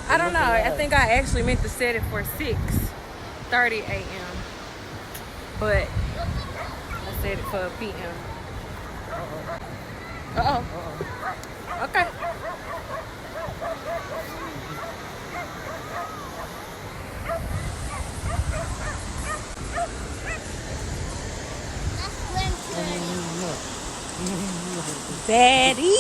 I don't know. I think I actually meant to set it for 6:30 a.m. But I set it for p.m. Uh-oh. Okay. Daddy.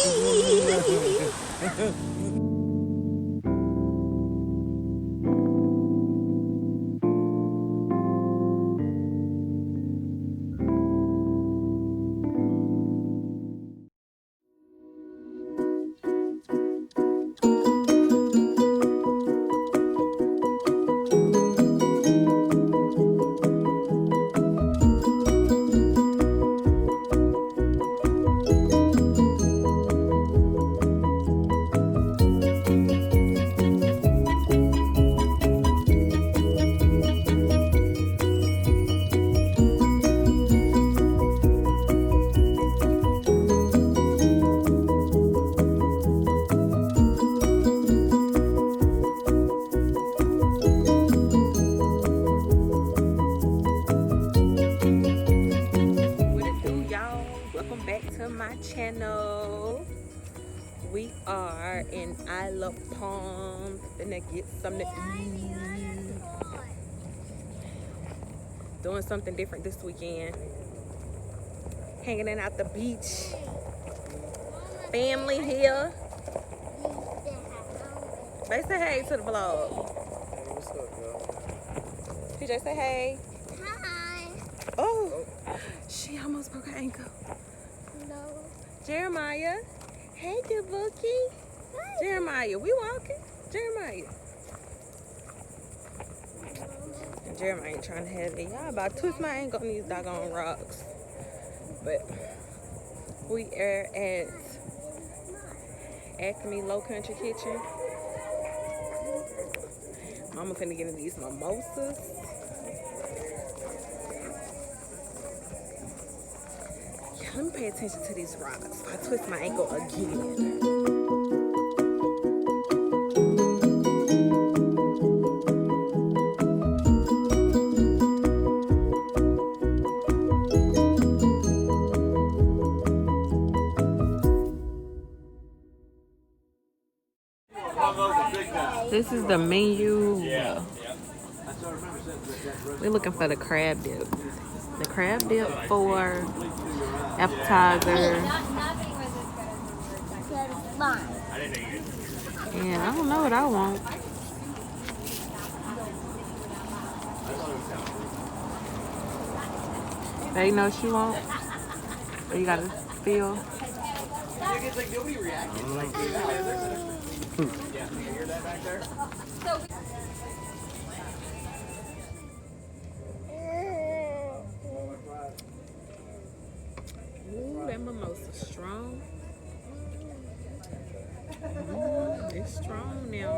My channel. We are in Isle of Palms, finna get something to eat. Doing something different this weekend. Hanging out the beach. Family here. They say hey to the vlog. Hey, what's up, y'all? PJ say hey. Hi. Oh, she almost broke her ankle. No. Jeremiah. Hey, good bookie. Jeremiah, we walking? Jeremiah. And Jeremiah ain't trying to have it. Y'all about to twist my ankle on these doggone rocks. But we are at Acme Low Country Kitchen. Mama finna get into these mimosas. Let me pay attention to these rocks. I twist my ankle again. This is the menu. We're looking for the crab dip. The crab dip for appetizer. And I don't know what I want. They know what you want? Or you gotta feel? Hear that back there? Ooh, that mimosa strong. It's strong now.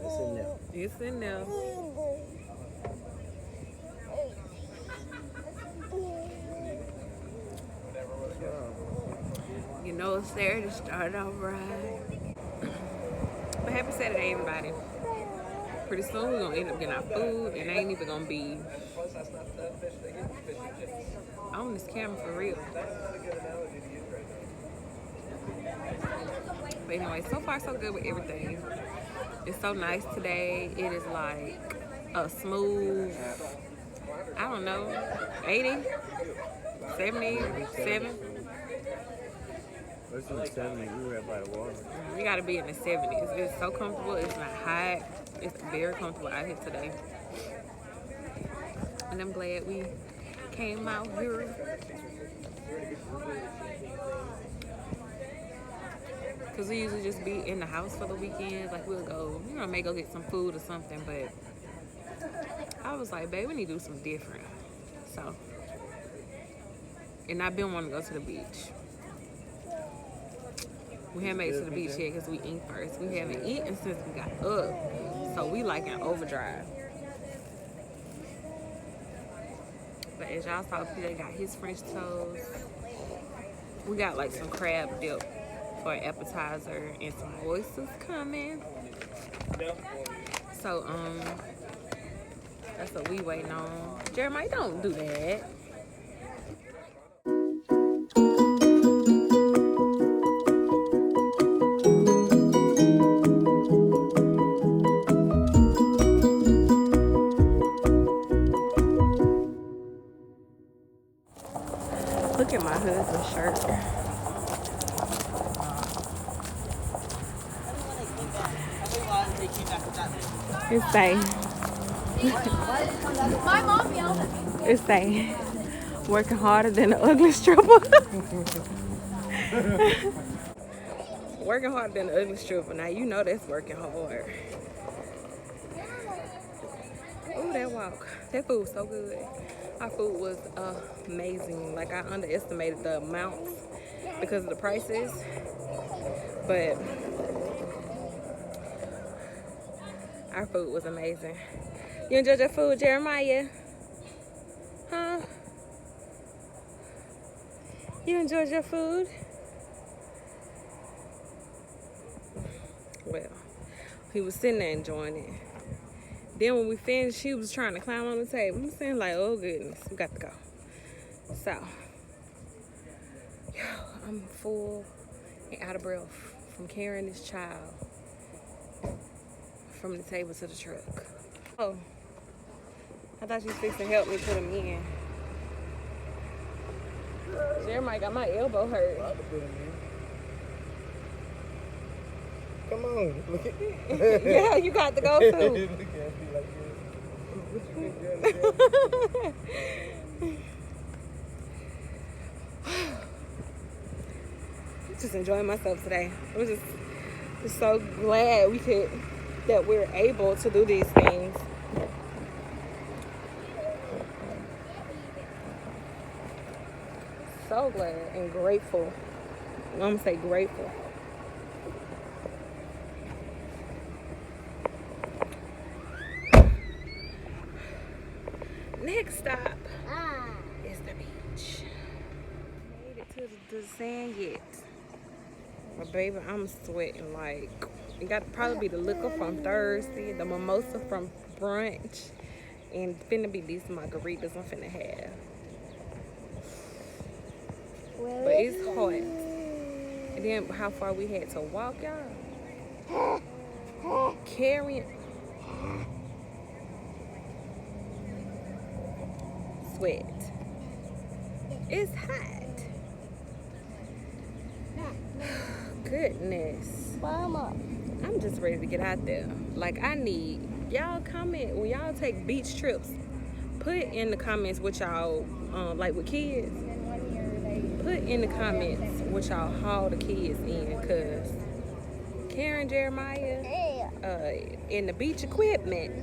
It's in there. It's in there. You know it's there to start off right. But happy Saturday, everybody. Pretty soon we're gonna end up getting our food, and I ain't even gonna be on this camera for real. But anyway, so far so good with everything. It's so nice today. It is like a smooth, I don't know, 80, 77. It's in the 70s. We were right by the water. You gotta be in the 70s. It's so comfortable. It's not hot. It's very comfortable out here today. And I'm glad we came out here. Because we usually just be in the house for the weekend. Like we'll go, you know, may go get some food or something. But I was like, babe, we need to do something different. So, and I've been wanting to go to the beach. We haven't made it to the beach yet because we eat first. We haven't eaten since we got up. So we like in overdrive. But as y'all saw, PJ got his French toast. We got like some crab dip for an appetizer and some oysters coming. So that's what we waiting on. Jeremiah, don't do that. Look at my husband's shirt. It's say. My mom yelled at me. It's say. Working harder than the ugly stripper. Working harder than the ugly stripper. Now you know that's working hard. Ooh, that walk. That food was so good. Our food was amazing. Like, I underestimated the amounts because of the prices. But our food was amazing. You enjoyed your food, Jeremiah? Huh? You enjoyed your food? Well, he was sitting there enjoying it. Then when we finished, she was trying to climb on the table. I'm saying like, oh goodness, we got to go. So, I'm full and out of breath from carrying this child from the table to the truck. Oh, I thought you was fixing to help me put him in. Jeremiah got my elbow hurt. Come on, look at me. Yeah, you got to go too. Just enjoying myself today. I was just so glad that we're able to do these things. So glad and grateful. I'm gonna say grateful. Next stop is the beach. Made it to the sand yet. But baby, I'm sweating like it got to probably be the liquor from Thursday, the mimosa from brunch, and finna be these margaritas I'm finna have. But it's hot. And then how far we had to walk, y'all. Carrying. Sweat. It's hot. Goodness. Mama. I'm just ready to get out there. Like, I need y'all comment when y'all take beach trips. Put in the comments what y'all like with kids. Put in the comments what y'all haul the kids in, cause Karen, Jeremiah, in the beach equipment.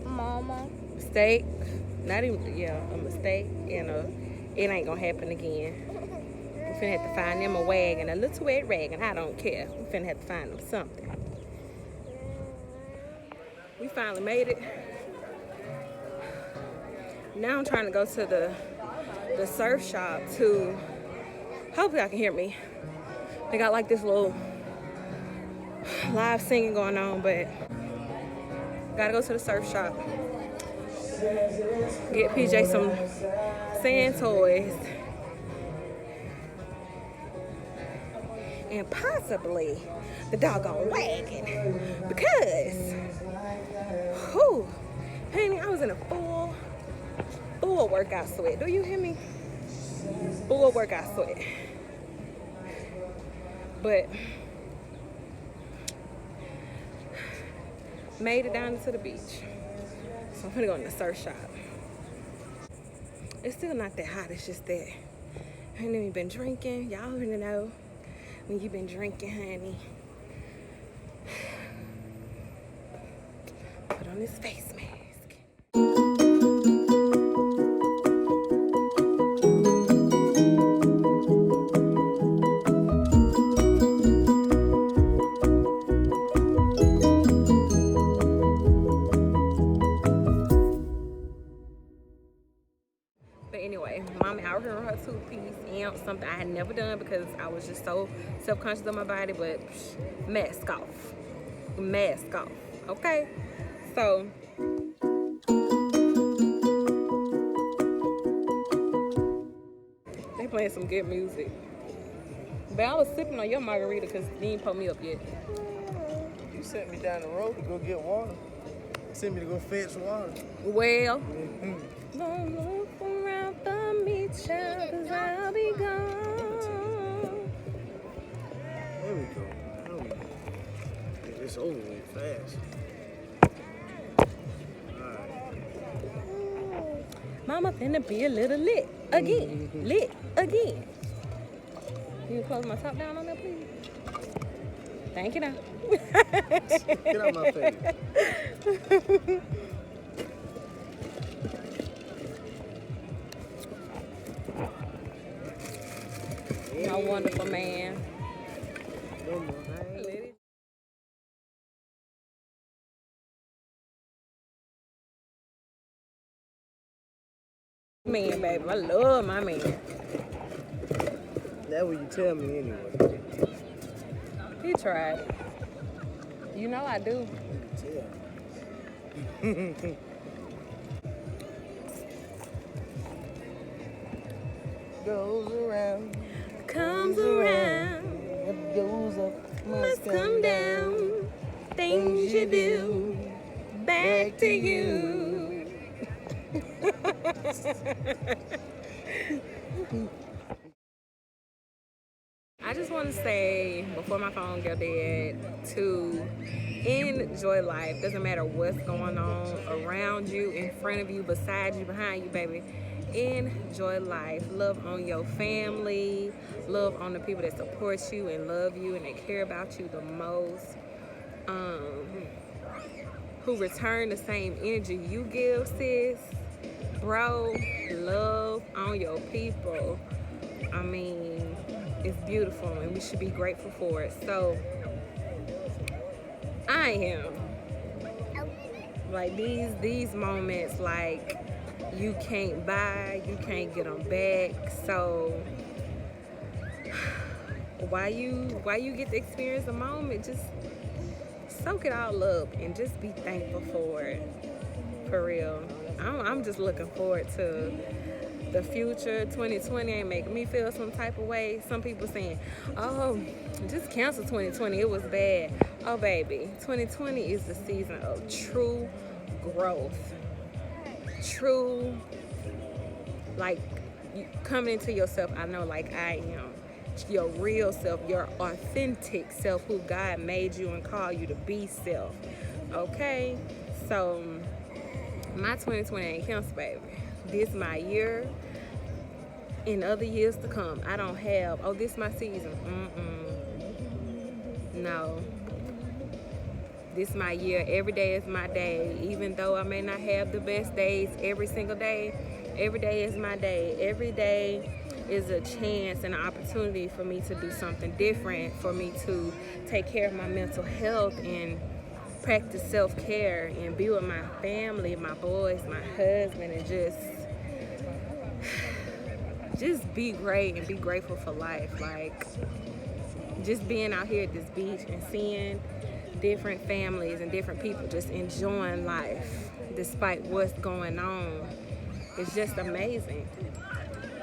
Mama. Mistake. Not even a mistake, and it ain't gonna happen again. We finna have to find them a wagon, a little wet wagon. I don't care. We finna have to find them something. We finally made it. Now I'm trying to go to the surf shop to. Hopefully y'all can hear me. They got like this little live singing going on, but gotta go to the surf shop. Get PJ some sand toys. And possibly the doggone wagon. Because, honey, I was in a full workout sweat. Do you hear me? Full workout sweat. But made it down to the beach. So I'm gonna go in the surf shop. It's still not that hot, it's just that I ain't even been drinking. Y'all already know when you've been drinking, honey. Put on this face mask. But anyway, Mommy out here on her two-piece and something I never done because I was just so self-conscious of my body, but mask off. Mask off. Okay? So they playing some good music. But I was sipping on your margarita because you didn't pull me up yet. You sent me down the road to go get water. Sent me to go fetch water. Well, don't look around for me, child, cause I'll be gone. There we go. It's over with fast. Mama finna be a little lit again. Lit again. You can close my top down on that, please? Thank you now. Get out my face. My wonderful man. Man, baby, I love my man. That's what you tell me anyway. He tried. You know I do. Goes around, Comes around, what goes up must come down. Things you do, back to you. I just want to say before my phone go dead to enjoy life. Doesn't matter what's going on around you, in front of you, beside you, behind you, baby. Enjoy life. Love on your family. Love on the people that support you and love you and that care about you the most. Who return the same energy you give, sis. Bro, love on your people. I mean, it's beautiful and we should be grateful for it. So I am like these moments, like you can't buy, you can't get them back. So while you get to experience a moment, just soak it all up and just be thankful for it. For real. I'm just looking forward to the future. 2020 ain't making me feel some type of way. Some people saying, oh, just cancel 2020. It was bad. Oh, baby. 2020 is the season of true growth. True, like, you coming into yourself. I know, like I am. Your real self, your authentic self, who God made you and called you to be self. Okay? So, my 2020 ain't canceled, baby. This my year. In other years to come, I don't have, oh, this my season. No. This my year. Every day is my day. Even though I may not have the best days every single day, every day is my day. Every day is a chance and an opportunity for me to do something different, for me to take care of my mental health and practice self-care and be with my family, my boys, my husband, and just be great and be grateful for life. Like, just being out here at this beach and seeing different families and different people just enjoying life despite what's going on, it's just amazing.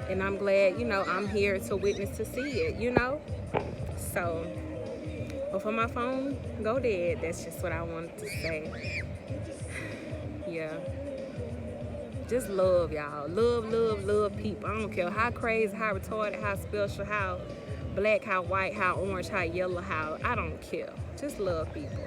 And I'm glad, I'm here to witness to see it, So, before my phone go dead, that's just what I wanted to say. Yeah. Just love, y'all. Love people. I don't care how crazy, how retarded, how special, how black, how white, how orange, how yellow, how, I don't care. Just love people.